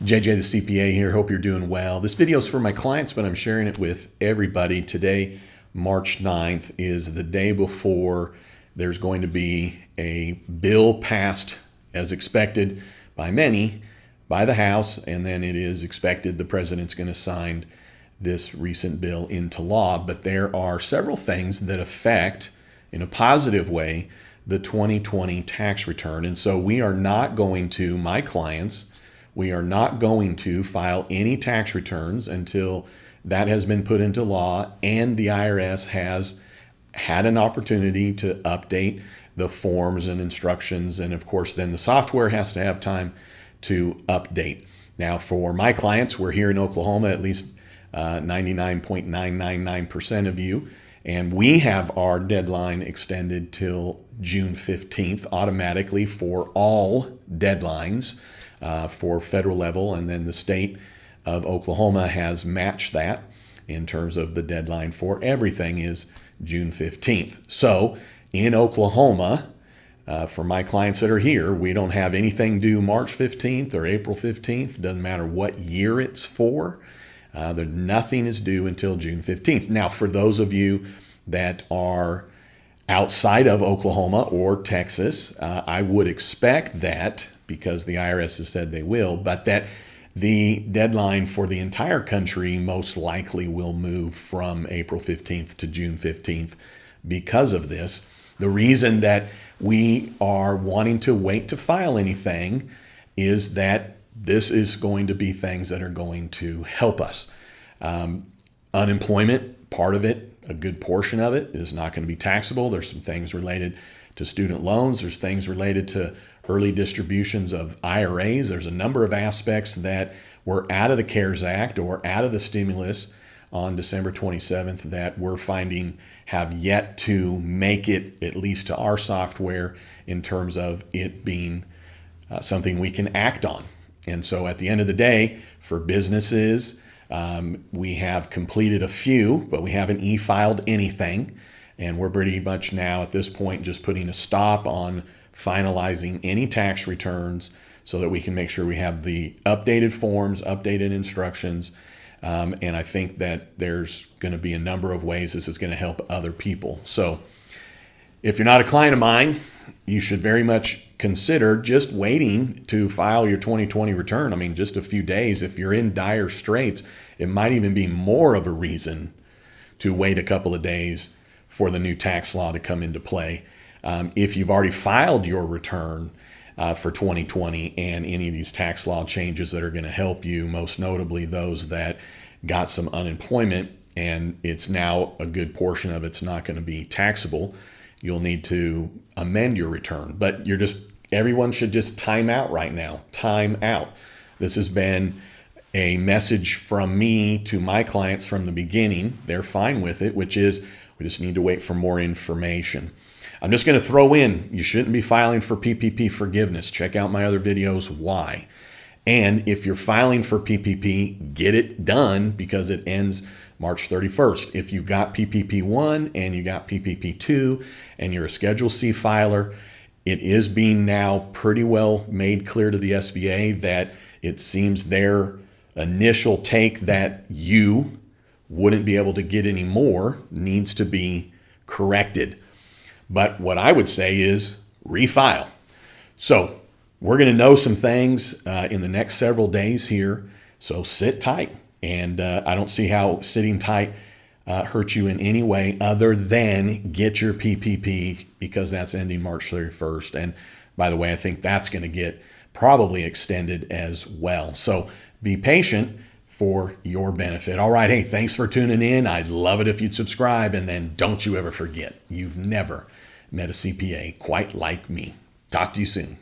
JJ the CPA here. Hope you're doing well. This video is for my clients, but I'm sharing it with everybody. Today, March 9th, is the day before there's going to be a bill passed as expected by many, by the House, and then it is expected the president's going to sign this recent bill into law. But there are several things that affect, in a positive way, the 2020 tax return. And so we are not going to, my clients, we are not going to file any tax returns until that has been put into law and the IRS has had an opportunity to update the forms and instructions. And of course, then the software has to have time to update. Now, for my clients, we're here in Oklahoma, at least 99.999% of you. And we have our deadline extended till June 15th automatically for all deadlines for federal level. And then the state of Oklahoma has matched that in terms of the deadline for everything is June 15th. So in Oklahoma, for my clients that are here, we don't have anything due March 15th or April 15th. Doesn't matter what year it's for. Nothing is due until June 15th. Now, for those of you that are outside of Oklahoma or Texas, I would expect that, because the IRS has said they will, but that the deadline for the entire country most likely will move from April 15th to June 15th because of this. The reason that we are wanting to wait to file anything is that this is going to be things that are going to help us. Unemployment, part of it, a good portion of it, is not going to be taxable. There's some things related to student loans. There's things related to early distributions of IRAs. There's a number of aspects that were out of the CARES Act or out of the stimulus on December 27th that we're finding have yet to make it, at least to our software, in terms of it being something we can act on. And so at the end of the day, for businesses, we have completed a few, but we haven't e-filed anything. And we're pretty much now at this point just putting a stop on finalizing any tax returns so that we can make sure we have the updated forms, updated instructions. And I think that there's going to be a number of ways this is going to help other people. So if you're not a client of mine, you should very much consider just waiting to file your 2020 return. I mean, just a few days. If you're in dire straits, it might even be more of a reason to wait a couple of days for the new tax law to come into play. If you've already filed your return for 2020 and any of these tax law changes that are going to help you, most notably those that got some unemployment and it's now a good portion of it's not going to be taxable, you'll need to amend your return. But everyone should just time out right now. Time out. This has been a message from me to my clients from the beginning. They're fine with it, which is we just need to wait for more information. I'm just going to throw in, you shouldn't be filing for PPP forgiveness. Check out my other videos why. And if you're filing for PPP, get it done because it ends March 31st. If you got PPP 1 and you got PPP 2 and you're a Schedule C filer, it is being now pretty well made clear to the SBA that it seems their initial take that you wouldn't be able to get any more needs to be corrected. But what I would say is refile. So we're going to know some things in the next several days here. So sit tight. And I don't see how sitting tight hurts you in any way other than get your PPP because that's ending March 31st. And by the way, I think that's going to get probably extended as well. So be patient for your benefit. All right. Hey, thanks for tuning in. I'd love it if you'd subscribe. And then don't you ever forget, you've never met a CPA quite like me. Talk to you soon.